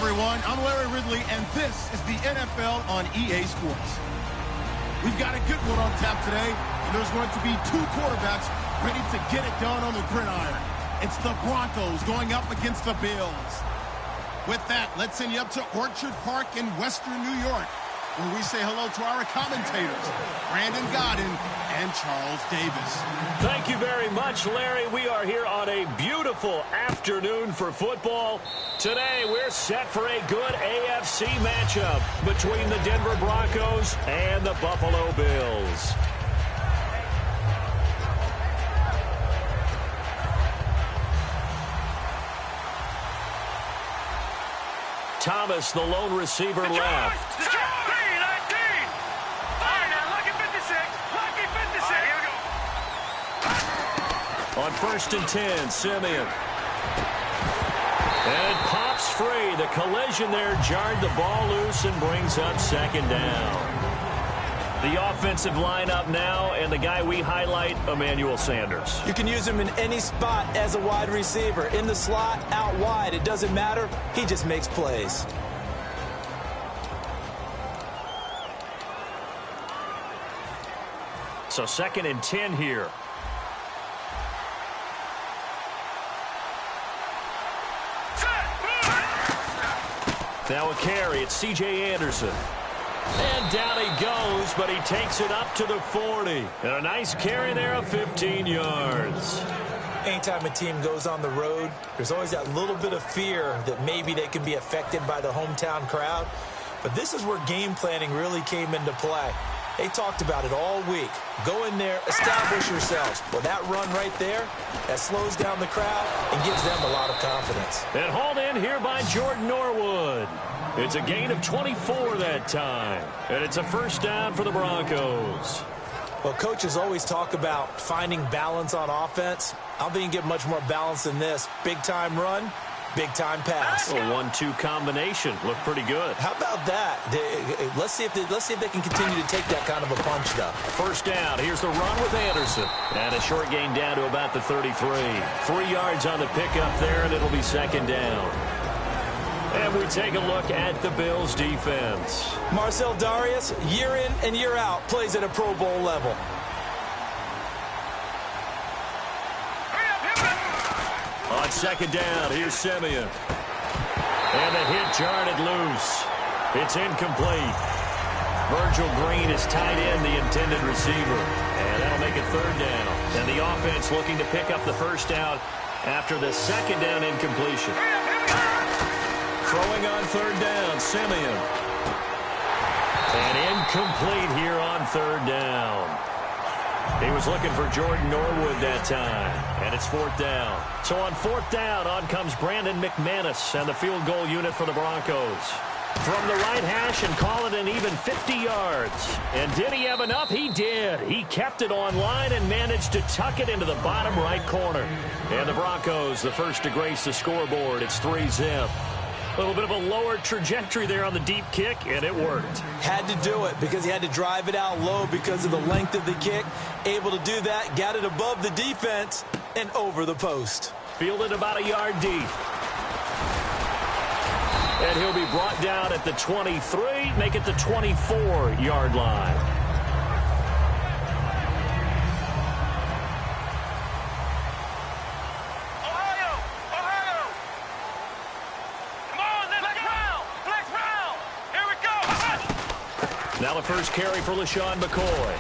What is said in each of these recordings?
everyone. I'm Larry Ridley, and this is the NFL on EA Sports. We've got a good one on tap today, and there's going to be two quarterbacks ready to get it done on the gridiron. It's the Broncos going up against the Bills. With that, let's send you up to Orchard Park in Western New York, where we say hello to our commentators, Brandon Godden and Charles Davis. Thank you very much, Larry. We are here on a beautiful afternoon for football. Today, we're set for a good AFC matchup between the Denver Broncos and the Buffalo Bills. Thomas, the lone receiver, left. On 1st and 10, Simeon. And it pops free. The collision there jarred the ball loose and brings up 2nd down. The offensive lineup now, and the guy we highlight, Emmanuel Sanders. You can use him in any spot as a wide receiver. In the slot, out wide, it doesn't matter. He just makes plays. So 2nd and 10 here. Now a carry. It's C.J. Anderson. And down he goes, but he takes it up to the 40. And a nice carry there of 15 yards. Anytime a team goes on the road, there's always that little bit of fear that maybe they can be affected by the hometown crowd. But this is where game planning really came into play. They talked about it all week. Go in there, establish yourselves. Well, that run right there, that slows down the crowd and gives them a lot of confidence. And hauled in here by Jordan Norwood. It's a gain of 24 that time. And it's a 1st down for the Broncos. Well, coaches always talk about finding balance on offense. I don't think you can get much more balance than this. Big-time run, big-time pass. A 1-2 combination. Looked pretty good. How about that? Let's see if they can continue to take that kind of a punch, though. 1st down. Here's the run with Anderson. And a short gain down to about the 33. 3 yards on the pickup there, and it'll be 2nd down. And we take a look at the Bills' defense. Marcel Darius, year in and year out, plays at a Pro Bowl level. On 2nd down, here's Simeon. And the hit jarred it loose. It's incomplete. Virgil Green is tied in, the intended receiver. And that'll make it 3rd down. And the offense looking to pick up the 1st down after the 2nd down incompletion. Throwing on 3rd down, Simeon. And incomplete here on 3rd down. He was looking for Jordan Norwood that time. And it's 4th down. So on 4th down, on comes Brandon McManus and the field goal unit for the Broncos. From the right hash and call it an even 50 yards. And did he have enough? He did. He kept it on line and managed to tuck it into the bottom right corner. And the Broncos, the first to grace the scoreboard. It's 3-zip. A little bit of a lower trajectory there on the deep kick, and it worked. Had to do it because he had to drive it out low because of the length of the kick. Able to do that, got it above the defense and over the post. Fielded about a yard deep. And he'll be brought down at the 23, make it the 24-yard line. Now the first carry for LaShawn McCoy.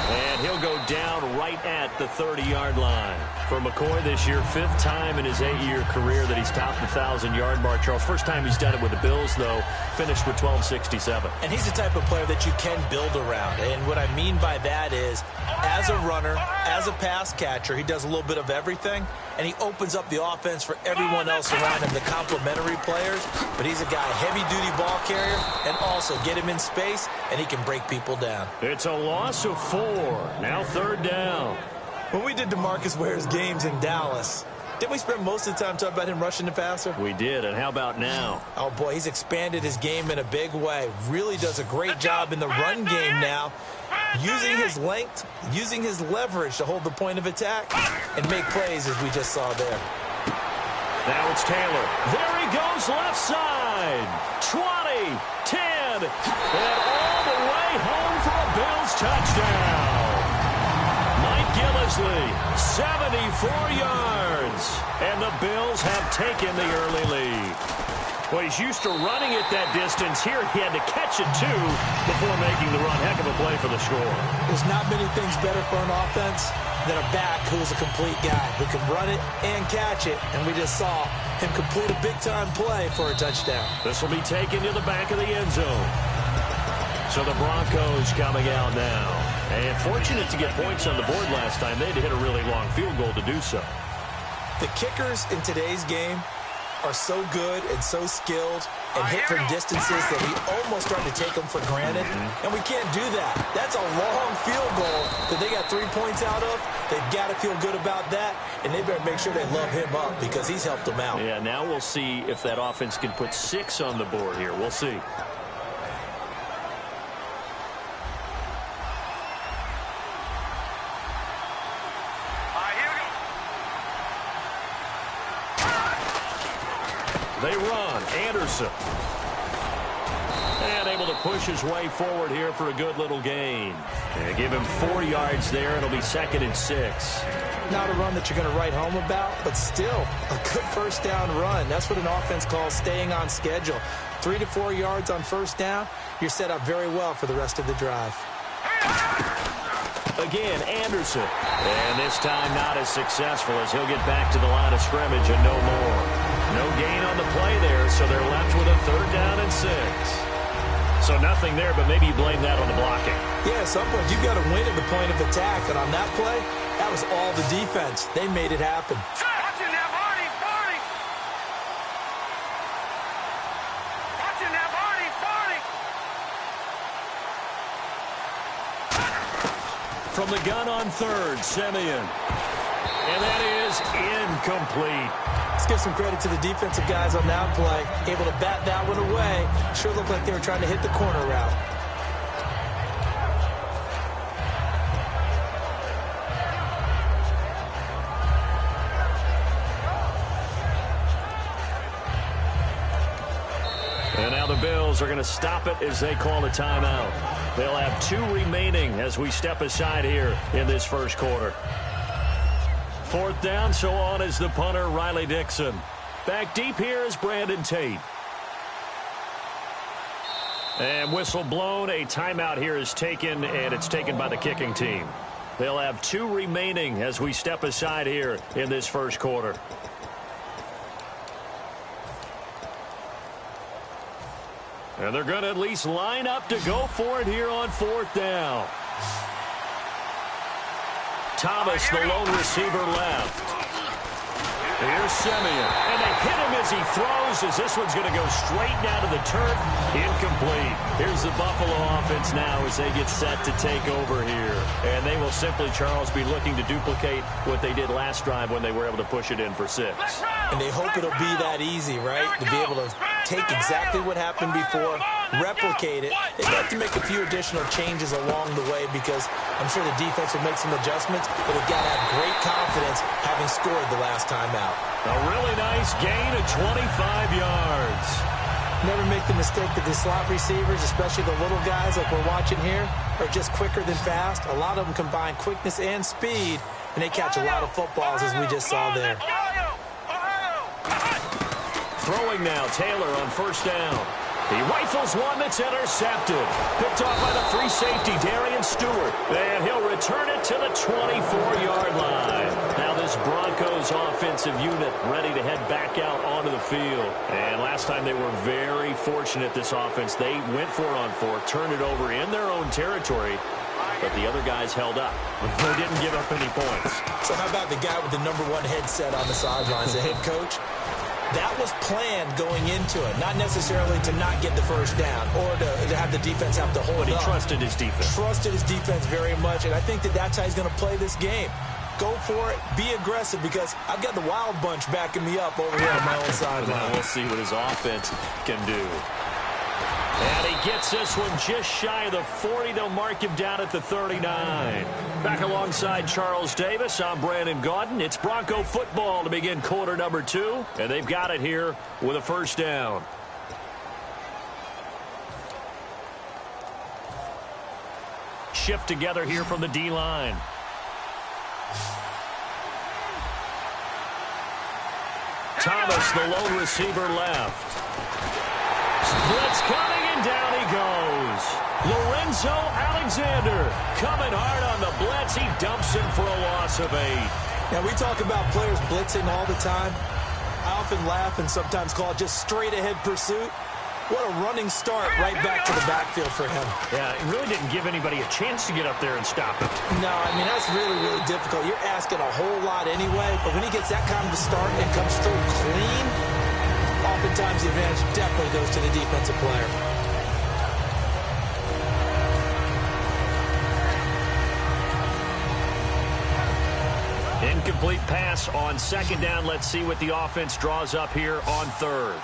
And he'll go down right at the 30-yard line. For McCoy this year, 5th time in his 8-year career that he's topped the 1,000-yard mark. Charles, first time he's done it with the Bills, though, finished with 1,267. And he's the type of player that you can build around. And what I mean by that is, as a runner, as a pass catcher, he does a little bit of everything, and he opens up the offense for everyone else around him, the complementary players. But he's a guy, heavy-duty ball carrier, and also get him in space, and he can break people down. It's a loss of 4. Now 3rd down. When we did DeMarcus Ware's games in Dallas, didn't we spend most of the time talking about him rushing the passer? We did, and how about now? Oh, boy, he's expanded his game in a big way. Really does a great job in the run game now, using his length, using his leverage to hold the point of attack and make plays as we just saw there. Now it's Taylor. There he goes left side. 20, 10, and all the way home for a Bills touchdown. Mike Gillislee, 74 yards, and the Bills have taken the early lead. Well, he's used to running it that distance. Here he had to catch it, too, before making the run. Heck of a play for the score. There's not many things better for an offense than a back who is a complete guy who can run it and catch it. And we just saw him complete a big-time play for a touchdown. This will be taken to the back of the end zone. So the Broncos coming out now. And fortunate to get points on the board last time. They had to hit a really long field goal to do so. The kickers in today's game are so good and so skilled and hit from distances that we almost start to take them for granted. And we can't do that. That's a long field goal that they got 3 points out of. They've got to feel good about that, and they better make sure they love him up because he's helped them out. Yeah, now we'll see if that offense can put 6 on the board here. We'll see. They run. Anderson. And able to push his way forward here for a good little gain. And give him 4 yards there. It'll be 2nd and 6. Not a run that you're going to write home about, but still a good first down run. That's what an offense calls staying on schedule. 3 to 4 yards on first down. You're set up very well for the rest of the drive. Again, Anderson. And this time not as successful as he'll get back to the line of scrimmage and no more. No gain on the play there, so they're left with a 3rd down and 6. So nothing there, but maybe you blame that on the blocking. Yeah, at some point you've got to win at the point of attack, and on that play, that was all the defense. They made it happen. From the gun on 3rd, Simeon. And that is incomplete. Let's give some credit to the defensive guys on that play. Able to bat that one away. Sure looked like they were trying to hit the corner route. And now the Bills are going to stop it as they call a timeout. They'll have 2 remaining as we step aside here in this first quarter. 4th down, so on is the punter, Riley Dixon. Back deep here is Brandon Tate. And whistle blown. A timeout here is taken, and it's taken by the kicking team. They'll have 2 remaining as we step aside here in this first quarter. And they're going to at least line up to go for it here on 4th down. Thomas, the lone receiver, left. Here's Simeon. And they hit him as he throws, as this one's going to go straight down to the turf. Incomplete. Here's the Buffalo offense now as they get set to take over here. And they will simply, Charles, be looking to duplicate what they did last drive when they were able to push it in for 6. And they hope it'll be that easy, right? To be able to take exactly what happened before, replicate it. They'd like to make a few additional changes along the way because I'm sure the defense will make some adjustments, but they've got to have great confidence having scored the last time out. A really nice gain of 25 yards. Never make the mistake that the slot receivers, especially the little guys like we're watching here, are just quicker than fast. A lot of them combine quickness and speed, and they catch a lot of footballs as we just saw there. Throwing now, Taylor on 1st down. He rifles one that's intercepted. Picked off by the free safety, Darian Stewart. And he'll return it to the 24-yard line. Now this Broncos offensive unit ready to head back out onto the field. And last time they were very fortunate, this offense. They went 4 on 4, turned it over in their own territory. But the other guys held up. They didn't give up any points. So how about the guy with the #1 headset on the sidelines, the head coach? That was planned going into it, not necessarily to not get the first down or to have the defense have to hold up. But he trusted his defense. Trusted his defense very much, and I think that that's how he's going to play this game. Go for it, be aggressive, because I've got the wild bunch backing me up over here on my own sideline. We'll see what his offense can do. And he gets this one just shy of the 40. They'll mark him down at the 39. Back alongside Charles Davis, I'm Brandon Gaudin. It's Bronco football to begin quarter number 2. And they've got it here with a first down. shift together here from the D-line. Thomas, the lone receiver left. Blitz coming, and down he goes. Lorenzo Alexander coming hard on the blitz. He dumps him for a loss of 8. Now, we talk about players blitzing all the time. I often laugh and sometimes call it just straight-ahead pursuit. What a running start right back to the backfield for him. Yeah, it really didn't give anybody a chance to get up there and stop him. No, I mean, that's really, really difficult. You're asking a whole lot anyway, but when he gets that kind of a start and comes through clean, oftentimes the advantage definitely goes to the defensive player. Incomplete pass on second down. Let's see what the offense draws up here on third.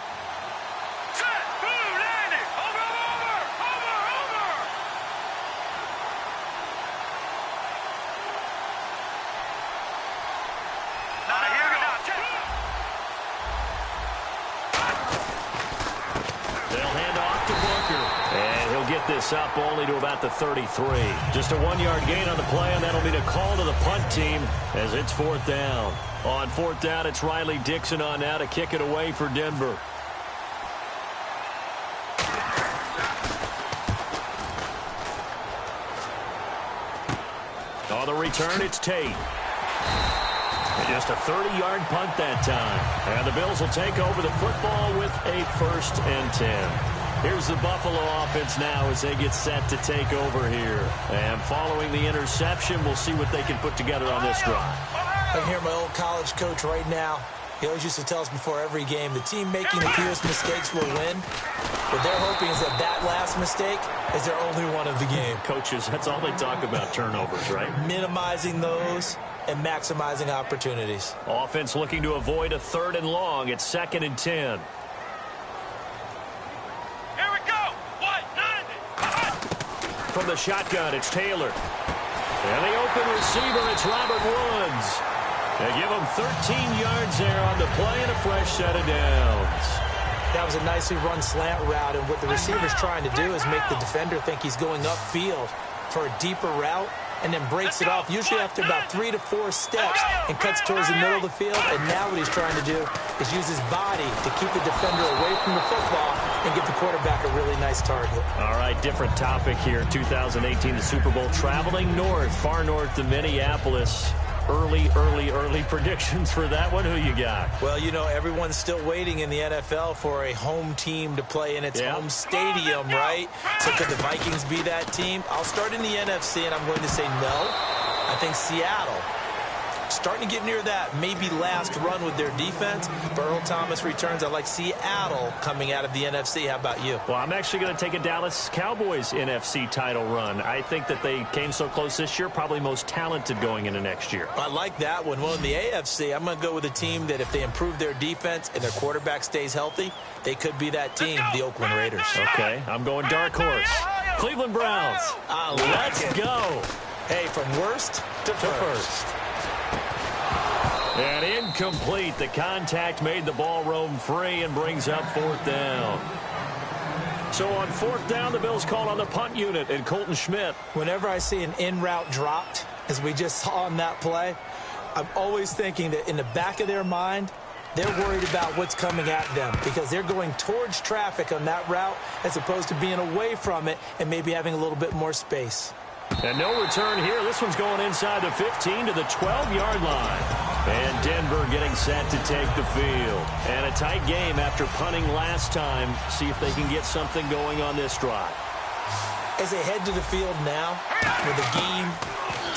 This up only to about the 33. Just a 1-yard gain on the play, and that'll be a call to the punt team as it's 4th down. On 4th down, it's Riley Dixon on now to kick it away for Denver. On the return, it's Tate. Just a 30-yard punt that time. And the Bills will take over the football with a 1st and 10. Here's the Buffalo offense now as they get set to take over here. And following the interception, we'll see what they can put together on this drive. I can hear my old college coach right now. He always used to tell us before every game, the team making the fewest mistakes will win. What they're hoping is that that last mistake is their only one of the game. Coaches, that's all they talk about, turnovers, right? Minimizing those and maximizing opportunities. Offense looking to avoid a 3rd and long. It's 2nd and 10. From the shotgun, it's Taylor. And the open receiver, it's Robert Woods. They give him 13 yards there on the play and a fresh set of downs. That was a nicely run slant route, and what the receiver's trying to do is make the defender think he's going upfield for a deeper route, and then breaks it off, usually after about 3 to 4 steps, and cuts towards the middle of the field. And now what he's trying to do is use his body to keep the defender away from the football and give the quarterback a really nice target. All right, different topic here. 2018, the Super Bowl, traveling north, far north to Minneapolis. Early predictions for that one. Who you got? Well, you know, everyone's still waiting in the NFL for a home team to play in its home stadium, right? So could the Vikings be that team? I'll start in the NFC, and I'm going to say no. I think Seattle, starting to get near that maybe last run with their defense. Earl Thomas returns. I like Seattle coming out of the NFC. How about you? Well, I'm actually going to take a Dallas Cowboys NFC title run. I think that they came so close this year, probably most talented going into next year. I like that one. Well, in the AFC, I'm going to go with a team that if they improve their defense and their quarterback stays healthy, they could be that team, the Oakland Raiders. Okay, I'm going dark horse. Cleveland Browns. Let's go. Hey, from worst to first. And incomplete. The contact made the ball roam free and brings up 4th down. So on 4th down, the Bills call on the punt unit and Colton Schmidt. Whenever I see an in-route dropped, as we just saw on that play, I'm always thinking that in the back of their mind, they're worried about what's coming at them because they're going towards traffic on that route as opposed to being away from it and maybe having a little bit more space. And no return here. This one's going inside the 15 to the 12-yard line. And Denver getting set to take the field. And a tight game after punting last time. See if they can get something going on this drive. As they head to the field now, with the game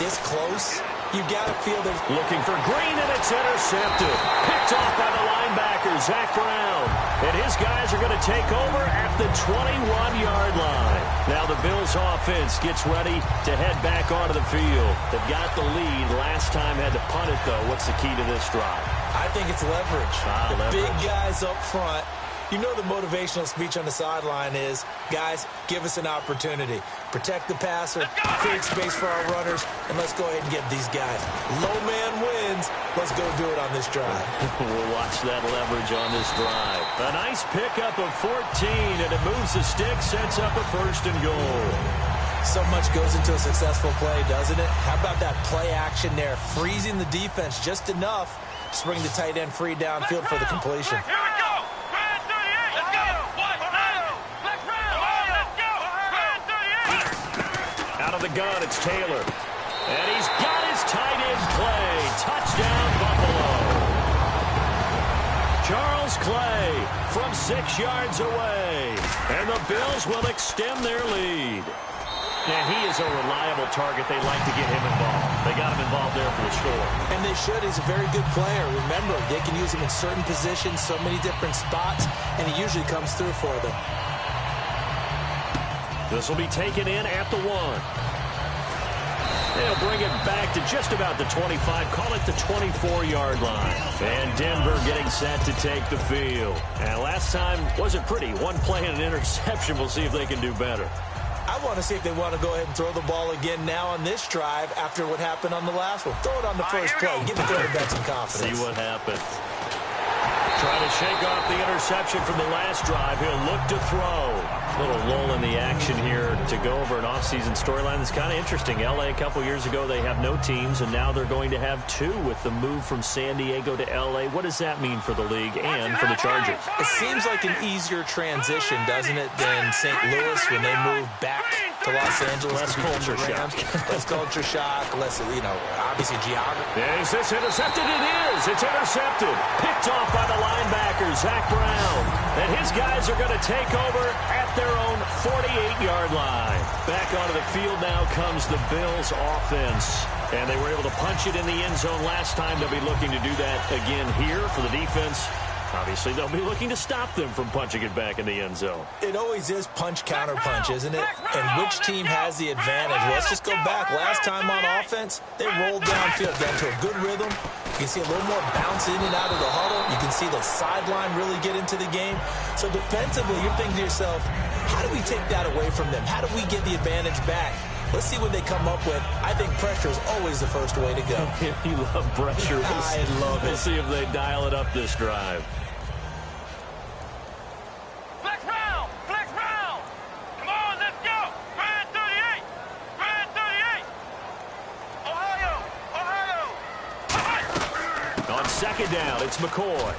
this close, you got to feel they're looking for Green, and it's intercepted. Picked off by the linebacker, Zach Brown. And his guys are going to take over at the 21-yard line. Now the Bills offense gets ready to head back onto the field. They've got the lead. Last time had to punt it, though. What's the key to this drive? I think it's leverage. Leverage. Big guys up front. You know the motivational speech on the sideline is, guys, give us an opportunity. Protect the passer, create space for our runners, and let's go ahead and get these guys. Low man wins. Let's go do it on this drive. We'll watch that leverage on this drive. A nice pickup of 14, and it moves the stick, sets up a 1st and goal. So much goes into a successful play, doesn't it? How about that play action there, freezing the defense just enough to bring the tight end free downfield for the completion. Here we go. Let's go. Let's go. Out of the gun, it's Taylor. And he's got his tight end play. Touchdown, Buffalo. Charles Clay from 6 yards away. And the Bills will extend their lead. And he is a reliable target. They like to get him involved. They got him involved there for the score. And they should. He's a very good player. Remember, they can use him in certain positions, so many different spots, and he usually comes through for them. This will be taken in at the 1. They'll bring it back to just about the 25, call it the 24-yard line. And Denver getting set to take the field. And last time wasn't pretty. One play and an interception. We'll see if they can do better. I want to see if they want to go ahead and throw the ball again now on this drive after what happened on the last one. Throw it on the first play. Give the quarterback some confidence. See what happens. Trying to shake off the interception from the last drive. He'll look to throw. A little lull in the action here to go over an offseason storyline that's kind of interesting. L.A. a couple years ago, they have no teams, and now they're going to have 2 with the move from San Diego to L.A. What does that mean for the league and for the Chargers? It seems like an easier transition, doesn't it, than St. Louis when they moved back to Los Angeles. Less culture shock. Less culture shock. Less, obviously geography. Is this intercepted? It is. It's intercepted. Picked off by the linebacker, Zach Brown. And his guys are going to take over at their own 48-yard line. Back onto the field now comes the Bills offense. And they were able to punch it in the end zone last time. They'll be looking to do that again here for the defense. Obviously, they'll be looking to stop them from punching it back in the end zone. It always is punch-counter-punch, isn't it? And which team has the advantage? Well, let's just go back. Last time on offense, they rolled downfield, got into a good rhythm. You can see a little more bounce in and out of the huddle. You can see the sideline really get into the game. So defensively, you're thinking to yourself, how do we take that away from them? How do we get the advantage back? Let's see what they come up with. I think pressure is always the first way to go. You love pressure. I love it. We'll see if they dial it up this drive. Flex round. Come on, let's go. Grand 38. Ohio. On second down, it's McCoy.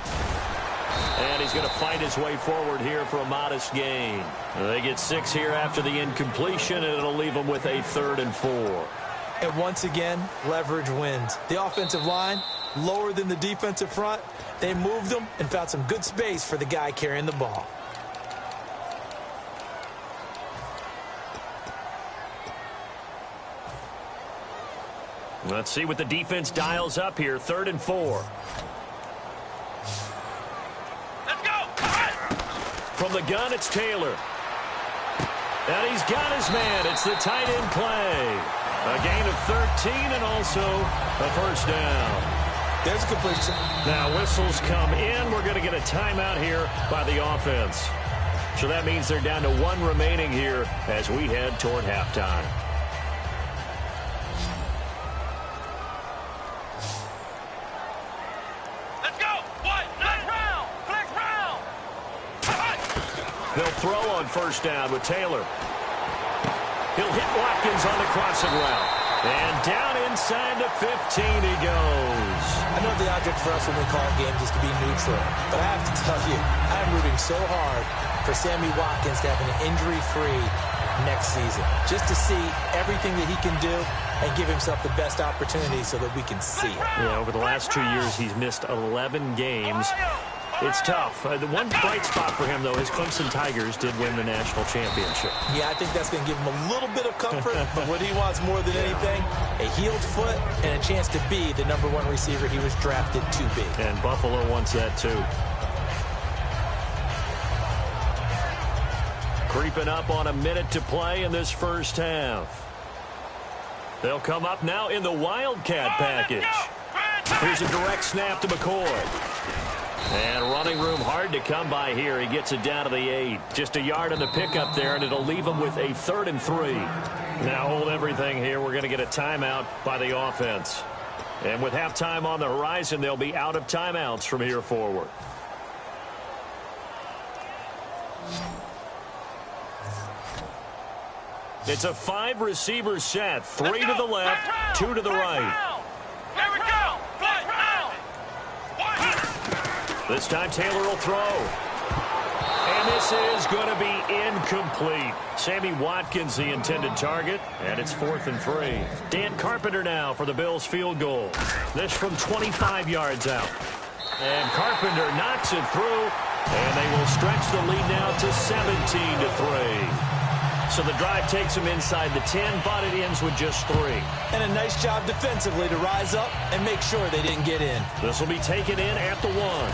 And he's going to fight his way forward here for a modest gain. They get 6 here after the incompletion, and it'll leave them with a 3rd and 4. And once again, leverage wins. The offensive line, lower than the defensive front. They moved them and found some good space for the guy carrying the ball. Let's see what the defense dials up here. 3rd and 4. Let's go. From the gun, it's Taylor. And he's got his man. It's the tight end play. A gain of 13 and also a first down. There's a completion. Now whistles come in. We're going to get a timeout here by the offense. So that means they're down to 1 remaining here as we head toward halftime. Let's go. Flex round. They'll throw on first down with Taylor. He'll hit Watkins on the crossing route. And down inside the 15 he goes. I know the object for us when we call games is to be neutral. But I have to tell you, I'm rooting so hard for Sammy Watkins to have an injury-free next season. Just to see everything that he can do and give himself the best opportunity so that we can see it. Yeah, over the last 2 years, he's missed 11 games. It's tough. The one bright spot for him, though, is Clemson Tigers did win the national championship. Yeah, I think that's going to give him a little bit of comfort, but what he wants more than anything, a healed foot and a chance to be the #1 receiver he was drafted to be. And Buffalo wants that, too. Creeping up on a minute to play in this first half. They'll come up now in the Wildcat package. Here's a direct snap to McCoy. And running room hard to come by here. He gets it down to the 8. Just a yard on the pickup there, and it'll leave him with a 3rd and 3. Now hold everything here. We're going to get a timeout by the offense. And with halftime on the horizon, they'll be out of timeouts from here forward. It's a 5-receiver set. 3 to the left, 2 to the right. Here we go. Flag round. This time Taylor will throw. And this is going to be incomplete. Sammy Watkins, the intended target, and it's 4th and 3. Dan Carpenter now for the Bills field goal. This from 25 yards out. And Carpenter knocks it through, and they will stretch the lead now to 17 to 3. So the drive takes them inside the 10, but it ends with just 3. And a nice job defensively to rise up and make sure they didn't get in. This will be taken in at the 1.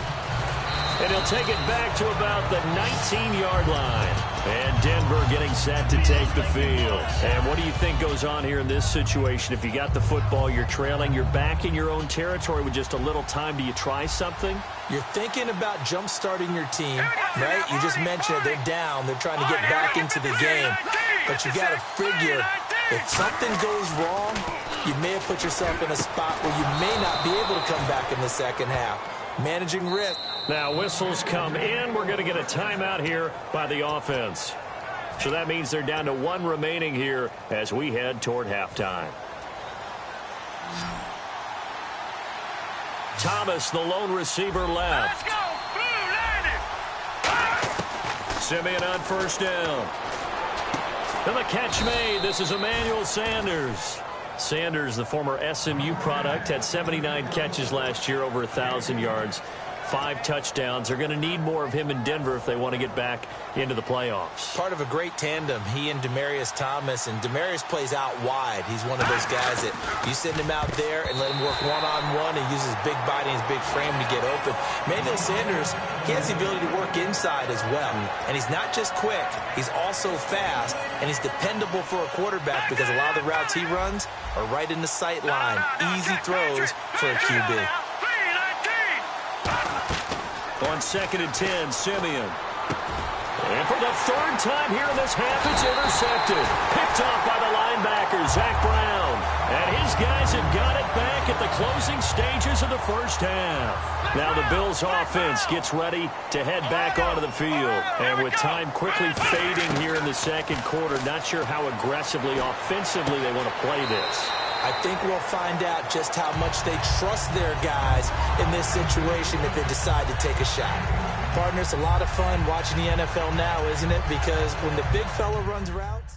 And he'll take it back to about the 19-yard line. And Denver getting set to take the field. And what do you think goes on here in this situation? If you got the football, you're trailing, you're back in your own territory with just a little time. Do you try something? You're thinking about jump-starting your team, right? You just mentioned it. They're down. They're trying to get back into the game. But you got to figure if something goes wrong, you may have put yourself in a spot where you may not be able to come back in the second half. Managing risk. Now whistles come in. We're going to get a timeout here by the offense. So that means they're down to 1 remaining here as we head toward halftime. Thomas, the lone receiver, left. Let's go. Blue landed. Simeon on first down. And the catch made. This is Emmanuel Sanders. Sanders, the former SMU product, had 79 catches last year, over 1,000 yards, 5 touchdowns. They're going to need more of him in Denver if they want to get back into the playoffs. Part of a great tandem, he and Demaryius Thomas. And Demaryius plays out wide. He's one of those guys that you send him out there and let him work one-on-one and use his big body and his big frame to get open. Emmanuel Sanders, he has the ability to work inside as well. And he's not just quick, he's also fast, and he's dependable for a quarterback because a lot of the routes he runs are right in the sight line. Easy throws for a QB. On 2nd and 10, Simeon. And for the 3rd time here in this half, it's intercepted. Picked off by the linebacker, Zach Brown. And his guys have got it back at the closing stages of the first half. Now the Bills offense gets ready to head back onto the field. And with time quickly fading here in the second quarter, not sure how aggressively, offensively they want to play this. I think we'll find out just how much they trust their guys in this situation if they decide to take a shot. Partner, it's a lot of fun watching the NFL now, isn't it? Because when the big fella runs routes...